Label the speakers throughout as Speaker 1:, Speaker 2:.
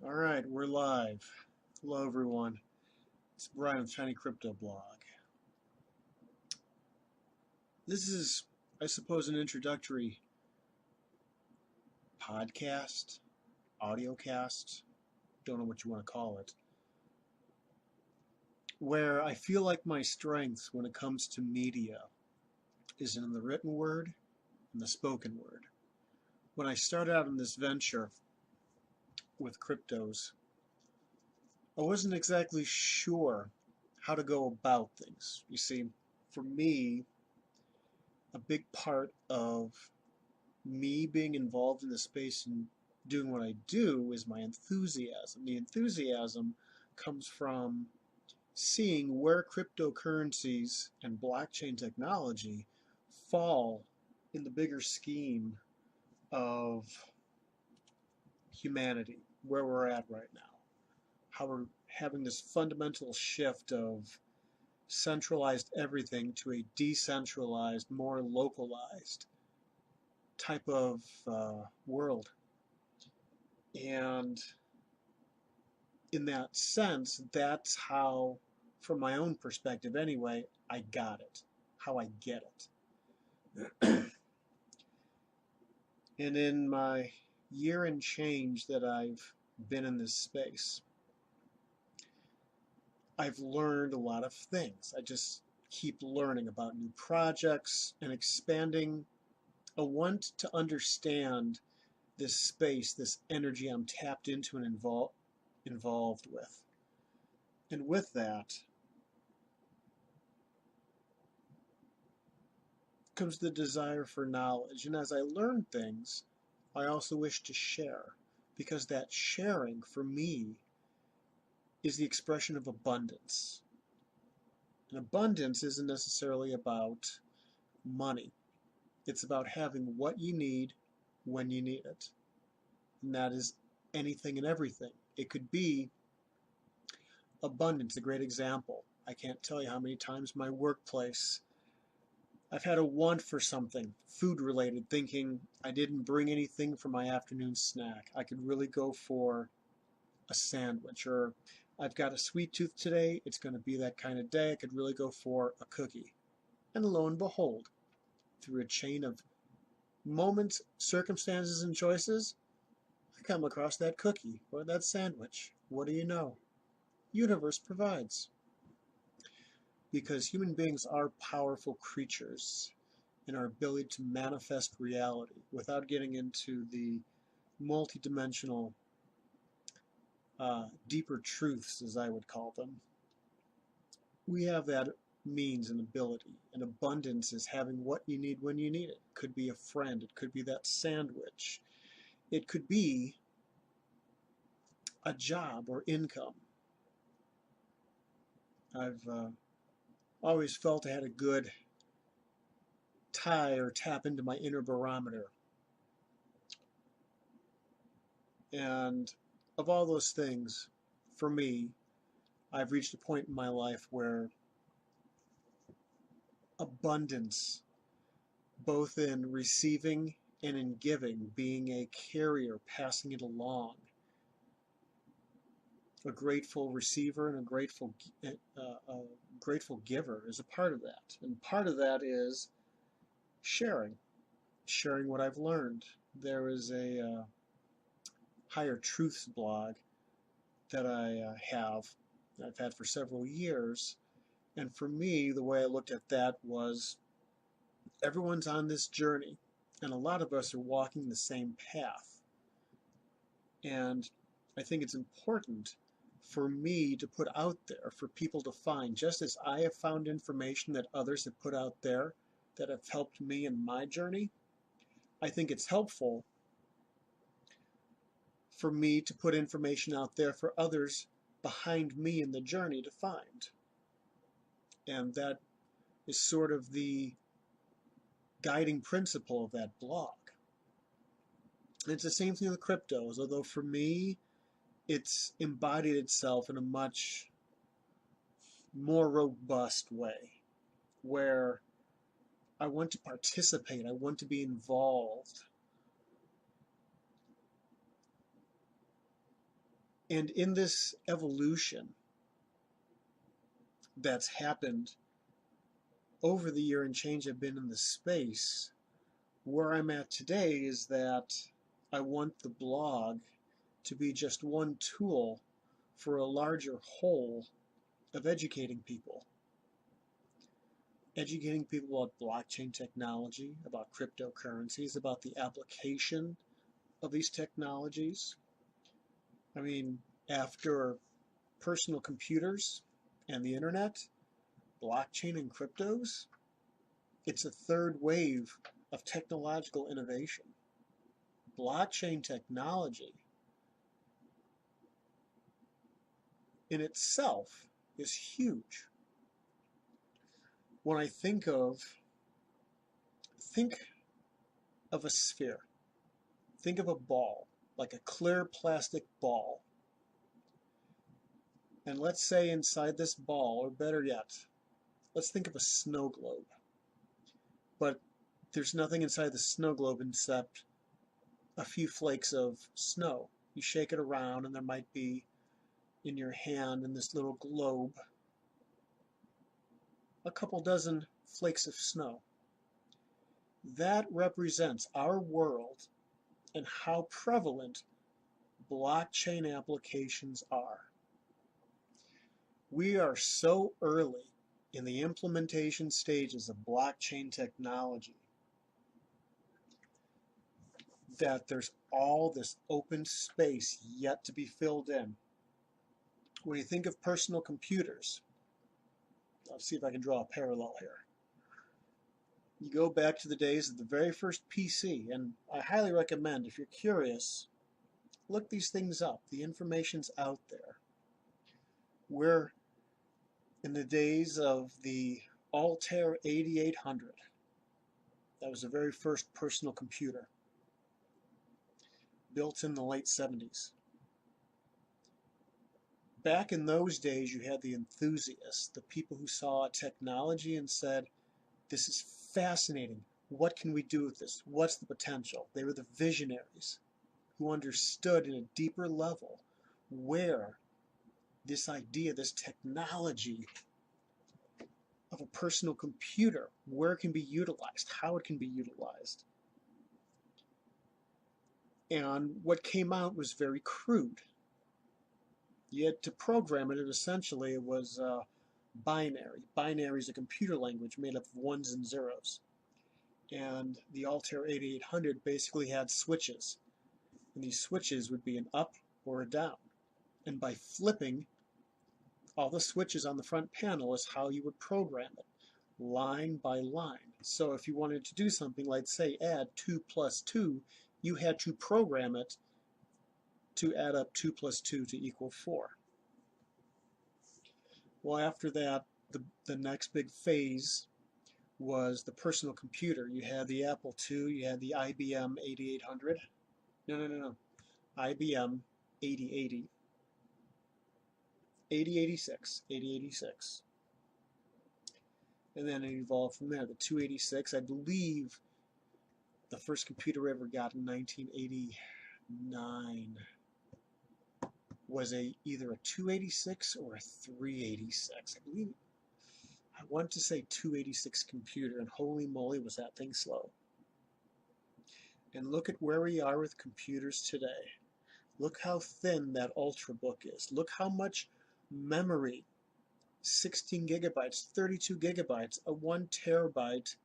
Speaker 1: All right, we're live. Hello, everyone. It's Brian of Tiny Crypto Blog. This is, I suppose, an introductory podcast, audiocast, don't know what you want to call it, where I feel like my strength when it comes to media is in the written word and the spoken word. When I started out in this venture with cryptos, I wasn't exactly sure how to go about things. You see, for me, a big part of me being involved in the space and doing what I do is my enthusiasm. The enthusiasm comes from seeing where cryptocurrencies and blockchain technology fall in the bigger scheme of humanity, where we're at right now. How we're having this fundamental shift of centralized everything to a decentralized, more localized type of world. And in that sense, that's how, from my own perspective anyway, I got it, how I get it. And in my year and change that I've been in this space, I've learned a lot of things. I just keep learning about new projects and expanding a want to understand this space, this energy I'm tapped into and involved with. And with that comes the desire for knowledge. And as I learn things, I also wish to share, because that sharing for me is the expression of abundance. And abundance isn't necessarily about money. It's about having what you need when you need it. And that is anything and everything. It could be abundance, a great example. I can't tell you how many times my workplace I've had a want for something food related, thinking I didn't bring anything for my afternoon snack. I could really go for a sandwich, or I've got a sweet tooth today, it's going to be that kind of day, I could really go for a cookie. And lo and behold, through a chain of moments, circumstances, and choices, I come across that cookie or that sandwich. What do you know? Universe provides. Because human beings are powerful creatures in our ability to manifest reality without getting into the multidimensional deeper truths, as I would call them. We have that means and ability, and abundance is having what you need when you need it. It could be a friend, it could be that sandwich, it could be a job or income. I've always felt I had a good tie or tap into my inner barometer. And of all those things, for me, I've reached a point in my life where abundance, both in receiving and in giving, being a carrier, passing it along, a grateful receiver and a grateful giver is a part of that. And part of that is sharing what I've learned. There is a Higher Truths blog that I've had for several years. And for me, the way I looked at that was everyone's on this journey, and a lot of us are walking the same path. And I think it's important for me to put out there for people to find, just as I have found information that others have put out there that have helped me in my journey. I think it's helpful for me to put information out there for others behind me in the journey to find. And that is sort of the guiding principle of that blog. And it's the same thing with cryptos, although for me, it's embodied itself in a much more robust way, where I want to participate, I want to be involved. And in this evolution that's happened over the year and change I've been in the space, where I'm at today is that I want the blog to be just one tool for a larger whole of educating people. Educating people about blockchain technology, about cryptocurrencies, about the application of these technologies. I mean, after personal computers and the internet, blockchain and cryptos, it's a third wave of technological innovation. Blockchain technology in itself is huge. When I think of a sphere. Think of a ball, like a clear plastic ball. And let's say inside this ball, or better yet, let's think of a snow globe. But there's nothing inside the snow globe except a few flakes of snow. You shake it around and there might be in your hand in this little globe a couple dozen flakes of snow. That represents our world and how prevalent blockchain applications are. We are so early in the implementation stages of blockchain technology that there's all this open space yet to be filled in. When you think of personal computers, let's see if I can draw a parallel here. You go back to the days of the very first PC, and I highly recommend, if you're curious, look these things up. The information's out there. We're in the days of the Altair 8800. That was the very first personal computer, built in the late 70s. Back in those days, you had the enthusiasts, the people who saw technology and said, this is fascinating. What can we do with this? What's the potential? They were the visionaries who understood in a deeper level where this idea, this technology of a personal computer, where it can be utilized, how it can be utilized. And what came out was very crude. You had to program it, and essentially it was binary. Binary is a computer language made up of ones and zeros. And the Altair 8800 basically had switches. And these switches would be an up or a down. And by flipping all the switches on the front panel is how you would program it, line by line. So if you wanted to do something like, say, add 2 plus 2, you had to program it to add up 2 plus 2 to equal 4. Well, after that, the next big phase was the personal computer. You had the Apple II, you had the IBM 8800. No. IBM 8080. 8086. And then it evolved from there. The 286, I believe the first computer I ever got in 1989 was either a 286 or a 386. I want to say 286 computer, and holy moly was that thing slow. And look at where we are with computers today. Look how thin that Ultrabook is. Look how much memory, 16 gigabytes, 32 gigabytes, a 1 terabyte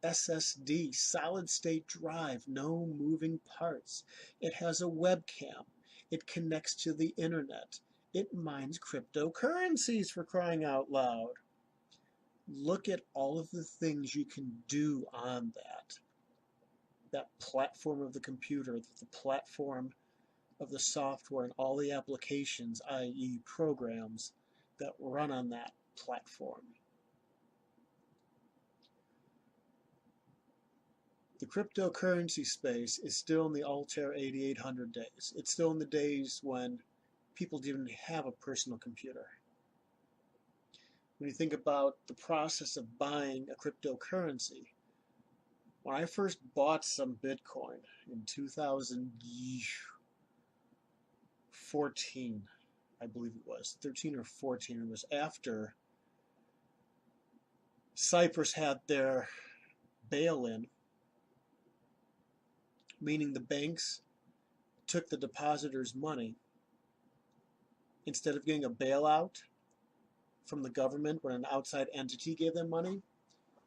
Speaker 1: SSD, solid state drive, no moving parts. It has a webcam. It connects to the internet. It mines cryptocurrencies, for crying out loud. Look at all of the things you can do on that platform of the computer, the platform of the software and all the applications, i.e. programs, that run on that platform. The cryptocurrency space is still in the Altair 8800 days. It's still in the days when people didn't have a personal computer. When you think about the process of buying a cryptocurrency, when I first bought some Bitcoin in 2004 14, I believe it was, 13 or 14. It was after Cyprus had their bail-in, meaning the banks took the depositors' money. Instead of getting a bailout from the government when an outside entity gave them money,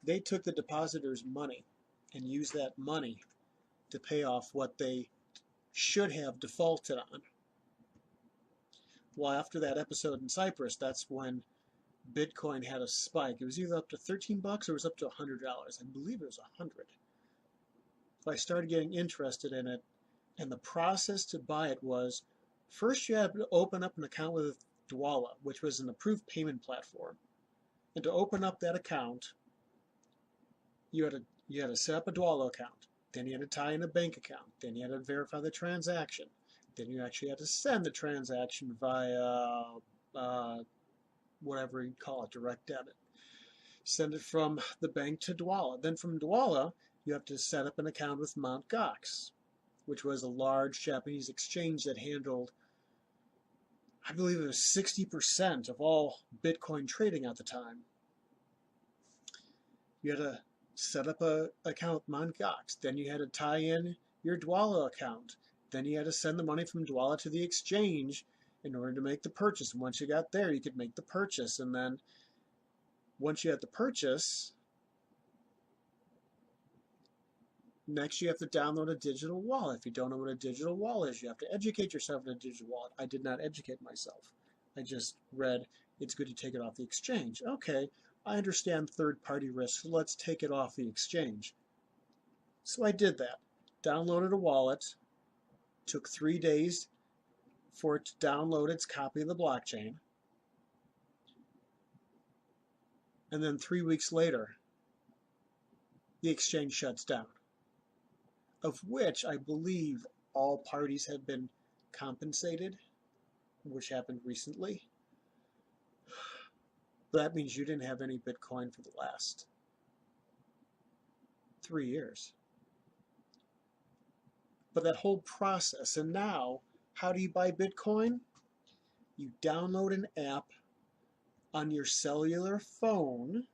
Speaker 1: they took the depositors' money and used that money to pay off what they should have defaulted on. Well, after that episode in Cyprus, that's when Bitcoin had a spike. It was either up to 13 bucks or it was up to $100. I believe it was 100. So I started getting interested in it, and the process to buy it was, first you had to open up an account with Dwolla, which was an approved payment platform. And to open up that account, you had to set up a Dwolla account. Then you had to tie in a bank account. Then you had to verify the transaction. Then you actually had to send the transaction via whatever you call it, direct debit. Send it from the bank to Dwolla. Then from Dwolla, you have to set up an account with Mt. Gox, which was a large Japanese exchange that handled, I believe it was 60% of all Bitcoin trading at the time. You had to set up an account with Mt. Gox. Then you had to tie in your Dwolla account. Then you had to send the money from Dwolla to the exchange in order to make the purchase. And once you got there, you could make the purchase. And then once you had the purchase, next you have to download a digital wallet. If you don't know what a digital wallet is, you have to educate yourself in a digital wallet. I did not educate myself. I just read, it's good to take it off the exchange. Okay, I understand third-party risk, so let's take it off the exchange. So I did that. Downloaded a wallet. Took 3 days for it to download its copy of the blockchain. And then 3 weeks later, the exchange shuts down, of which I believe all parties have been compensated, which happened recently. That means you didn't have any Bitcoin for the last 3 years. But that whole process, and now, how do you buy Bitcoin? You download an app on your cellular phone,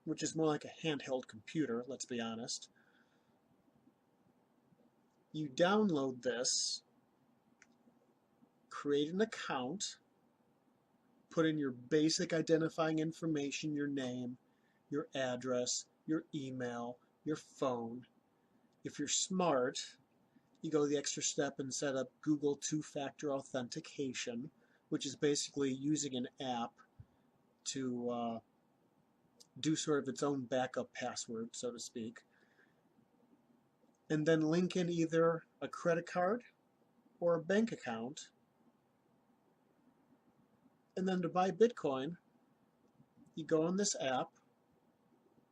Speaker 1: which is more like a handheld computer, let's be honest. You download this, create an account, put in your basic identifying information, your name, your address, your email, your phone. If you're smart, you go the extra step and set up Google two-factor authentication, which is basically using an app to do sort of its own backup password, so to speak. And then link in either a credit card or a bank account. And then to buy Bitcoin, you go on this app,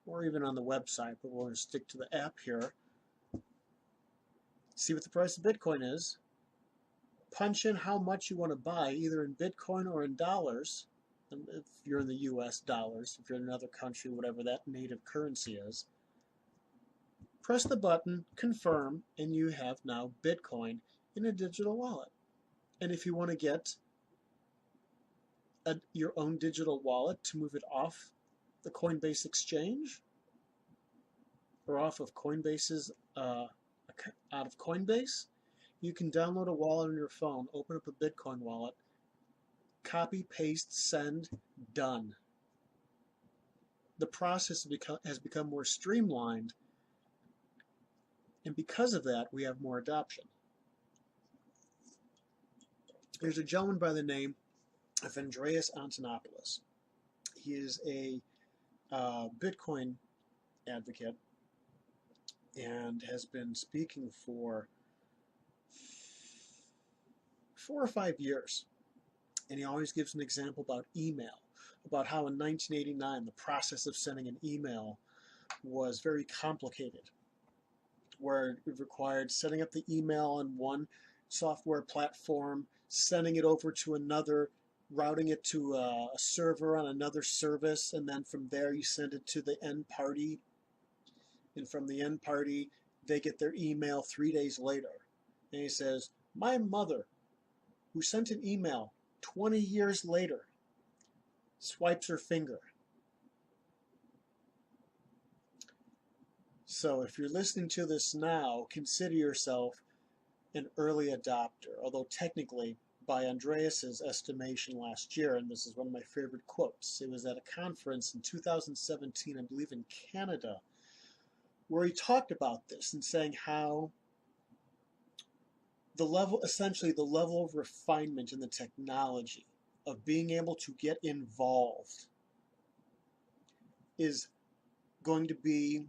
Speaker 1: or even on the website, but we're going to stick to the app here. See what the price of Bitcoin is. Punch in how much you want to buy, either in Bitcoin or in dollars. And if you're in the US, dollars. If you're in another country, whatever that native currency is. Press the button, confirm, and you have now Bitcoin in a digital wallet. And if you want to get your own digital wallet to move it off the Coinbase exchange, or off of Coinbase's out of Coinbase, you can download a wallet on your phone, open up a Bitcoin wallet, copy, paste, send, done. The process has become more streamlined, and because of that, we have more adoption. There's a gentleman by the name of Andreas Antonopoulos. He is a Bitcoin advocate and has been speaking for 4 or 5 years. And he always gives an example about email, about how in 1989 the process of sending an email was very complicated, where it required setting up the email on one software platform, sending it over to another, routing it to a server on another service, and then from there you send it to the end party, and from the end party they get their email 3 days later. And he says, My mother, who sent an email 20 years later, swipes her finger. So if you're listening to this now, consider yourself an early adopter, although technically, by Andreas's estimation last year, and this is one of my favorite quotes, it was at a conference in 2017, I believe in Canada, where he talked about this and saying how the level, essentially the level of refinement in the technology of being able to get involved is going to be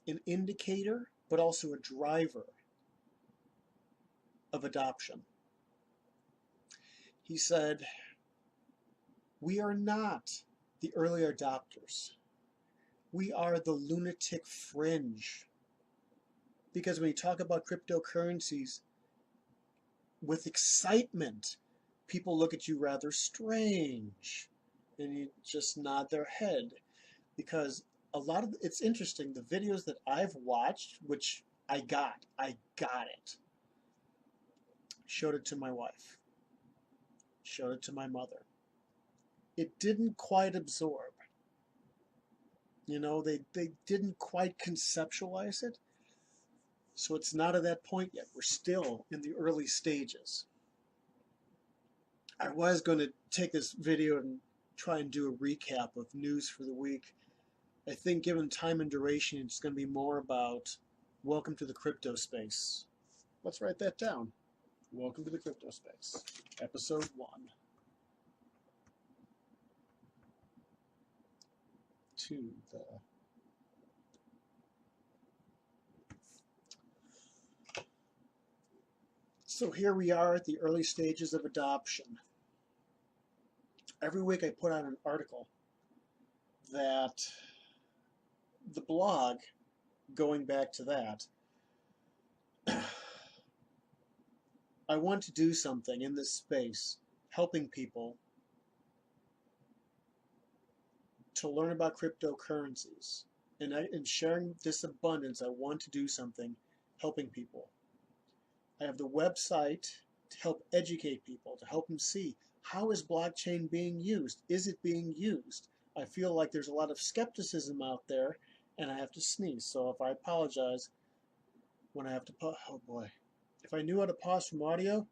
Speaker 1: an indicator, but also a driver of adoption. He said, we are not the early adopters. We are the lunatic fringe. Because when you talk about cryptocurrencies with excitement, people look at you rather strange and you just nod their head. Because a lot of, it's interesting, the videos that I've watched, which I got it. Showed it to my wife. Showed it to my mother. It didn't quite absorb. You know, they didn't quite conceptualize it. So it's not at that point yet. We're still in the early stages. I was going to take this video and try and do a recap of news for the week. I think given time and duration, it's going to be more about welcome to the crypto space. Let's write that down. Welcome to the crypto space, episode 1. So here we are at the early stages of adoption. Every week I put out an article that the blog, going back to that, I want to do something in this space, helping people to learn about cryptocurrencies. And in sharing this abundance, I want to do something helping people. I have the website to help educate people, to help them see how is blockchain being used? Is it being used? I feel like there's a lot of skepticism out there, and I have to sneeze. So if I apologize when I have to pause, oh boy. If I knew how to pause from audio,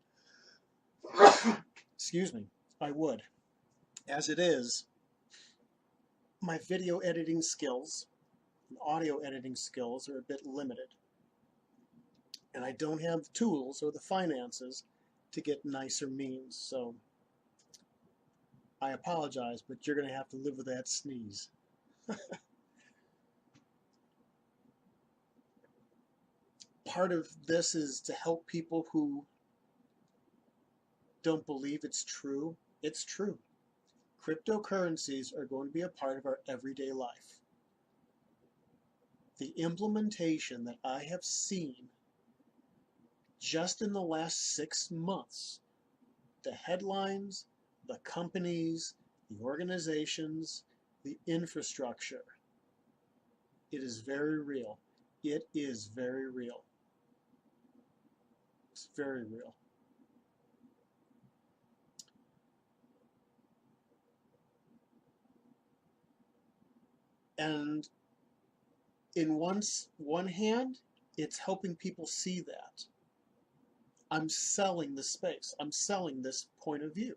Speaker 1: excuse me, I would. As it is, my video editing skills and audio editing skills are a bit limited. And I don't have the tools or the finances to get nicer memes. So I apologize, but you're going to have to live with that sneeze. Part of this is to help people who don't believe it's true. It's true. Cryptocurrencies are going to be a part of our everyday life. The implementation that I have seen just in the last 6 months, the headlines, the companies, the organizations, the infrastructure, it is very real. It is very real. It's very real. And in one hand, it's helping people see that. I'm selling the space. I'm selling this point of view.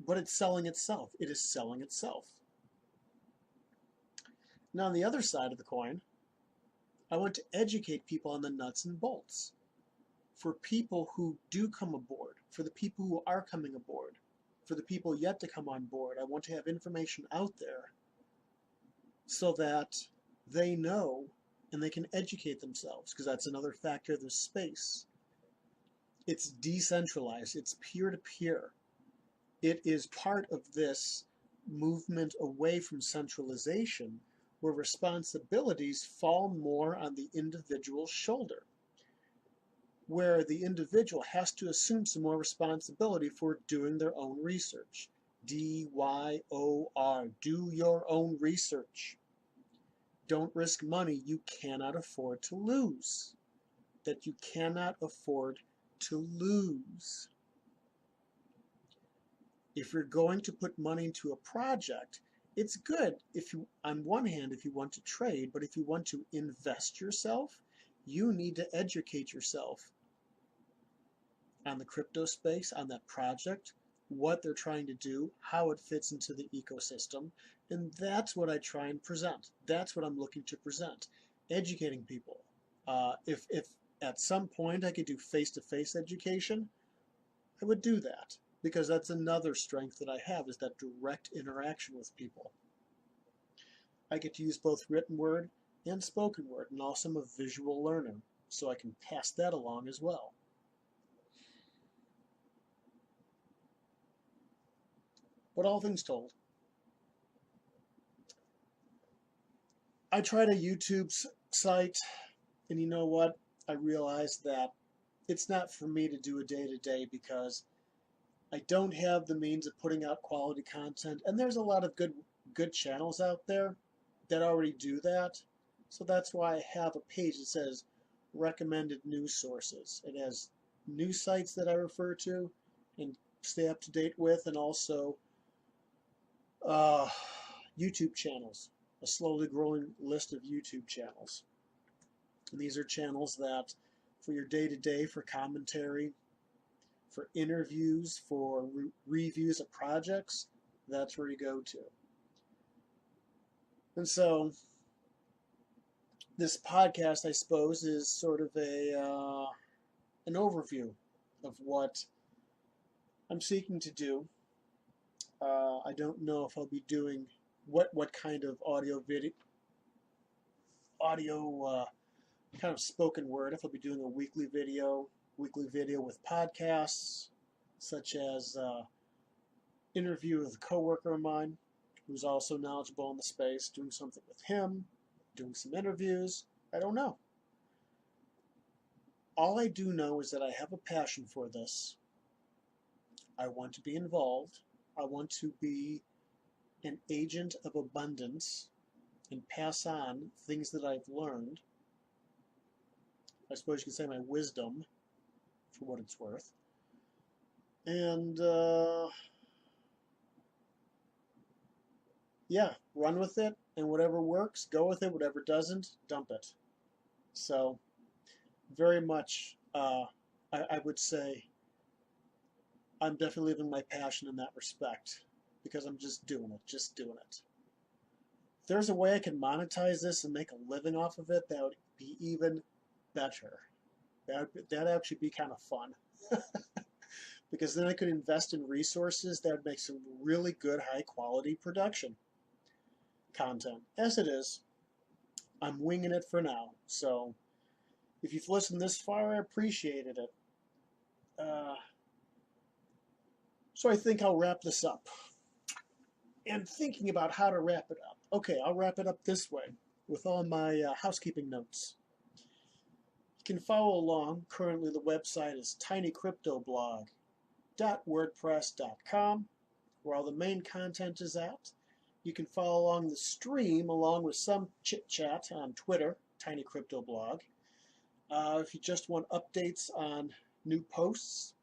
Speaker 1: But it's selling itself. It is selling itself. Now, on the other side of the coin, I want to educate people on the nuts and bolts. For people who do come aboard, for the people who are coming aboard, for the people yet to come on board, I want to have information out there so that they know and they can educate themselves, because that's another factor of this space. It's decentralized. It's peer-to-peer. It is part of this movement away from centralization, where responsibilities fall more on the individual's shoulder, where the individual has to assume some more responsibility for doing their own research. DYOR, do your own research. Don't risk money you cannot afford to lose, that you cannot afford to lose. If you're going to put money into a project, it's good if you, on one hand, if you want to trade, but if you want to invest yourself, you need to educate yourself on the crypto space, on that project, what they're trying to do, how it fits into the ecosystem, and that's what I try and present. That's what I'm looking to present, educating people. If at some point I could do face-to-face education, I would do that, because that's another strength that I have, is that direct interaction with people. I get to use both written word and spoken word, and also I'm a visual learner, so I can pass that along as well. But all things told, I tried a YouTube site, and you know what? I realized that it's not for me to do a day-to-day because I don't have the means of putting out quality content, and there's a lot of good channels out there that already do that. So that's why I have a page that says recommended news sources. It has news sites that I refer to and stay up to date with, and also YouTube channels, a slowly growing list of YouTube channels. And these are channels that for your day-to-day, for commentary, for interviews, for reviews of projects, that's where you go to. And so this podcast, I suppose, is sort of an overview of what I'm seeking to do. I don't know if I'll be doing what kind of kind of spoken word, if I'll be doing a weekly video with podcasts, such as interview with a coworker of mine who's also knowledgeable in the space, doing something with him, doing some interviews. I don't know. All I do know is that I have a passion for this. I want to be involved. I want to be an agent of abundance and pass on things that I've learned. I suppose you could say my wisdom, for what it's worth. And yeah, run with it, and whatever works, go with it. Whatever doesn't, dump it. So very much, I would say I'm definitely living my passion in that respect, because I'm just doing it. If there's a way I can monetize this and make a living off of it, that would be even better. That'd actually be kind of fun. Because then I could invest in resources that would make some really good, high-quality production content. As it is, I'm winging it for now. So if you've listened this far, I appreciated it. So I think I'll wrap this up. And thinking about how to wrap it up. Okay, I'll wrap it up this way with all my housekeeping notes. You can follow along. Currently the website is tinycryptoblog.wordpress.com, where all the main content is at. You can follow along the stream along with some chit-chat on Twitter, tinycryptoblog. If you just want updates on new posts,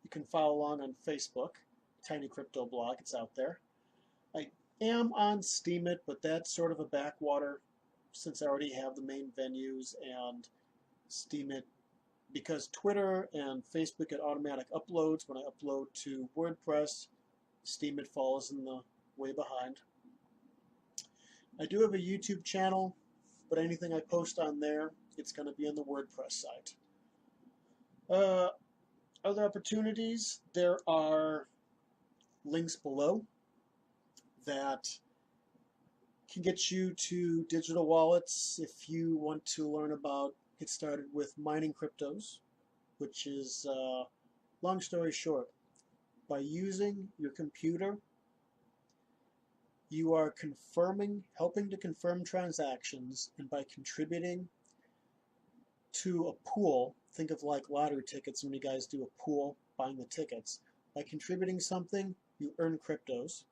Speaker 1: you can follow along on Facebook, tinycryptoblog, it's out there. I am on Steemit, but that's sort of a backwater since I already have the main venues, and Steemit, because Twitter and Facebook get automatic uploads. When I upload to WordPress, Steemit falls in the way behind. I do have a YouTube channel, but anything I post on there, it's going to be on the WordPress site. Other opportunities, there are links below that can get you to digital wallets if you want to learn about, get started with mining cryptos, which is, long story short, by using your computer, you are helping to confirm transactions, and by contributing to a pool, think of like lottery tickets when you guys do a pool, buying the tickets. By contributing something, you earn cryptos.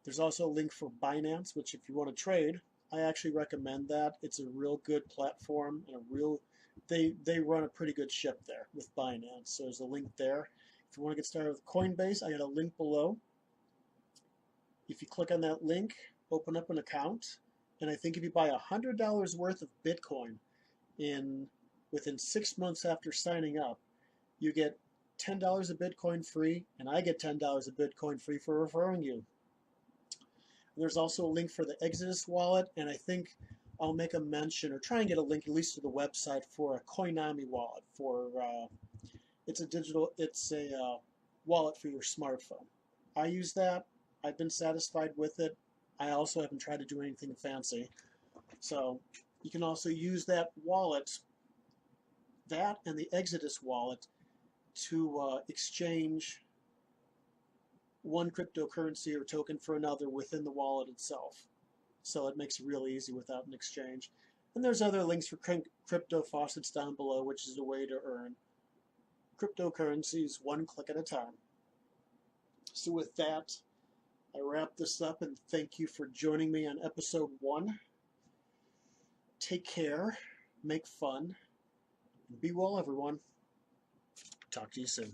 Speaker 1: There's also a link for Binance, which if you want to trade, I actually recommend that. It's a real good platform and a real they run a pretty good ship there with Binance. So there's a link there. If you want to get started with Coinbase, I got a link below. If you click on that link, open up an account, and I think if you buy $100 worth of Bitcoin within 6 months after signing up, you get $10 of Bitcoin free, and I get $10 of Bitcoin free for referring you. And there's also a link for the Exodus wallet, and I think I'll make a mention or try and get a link at least to the website for a Coinami wallet. It's a wallet for your smartphone. I use that. I've been satisfied with it. I also haven't tried to do anything fancy. So you can also use that wallet, that and the Exodus wallet, to exchange one cryptocurrency or token for another within the wallet itself. So it makes it really easy without an exchange. And there's other links for crypto faucets down below, which is a way to earn cryptocurrencies one click at a time. So with that, I wrap this up and thank you for joining me on episode 1. Take care, make fun, and be well, everyone. Talk to you soon.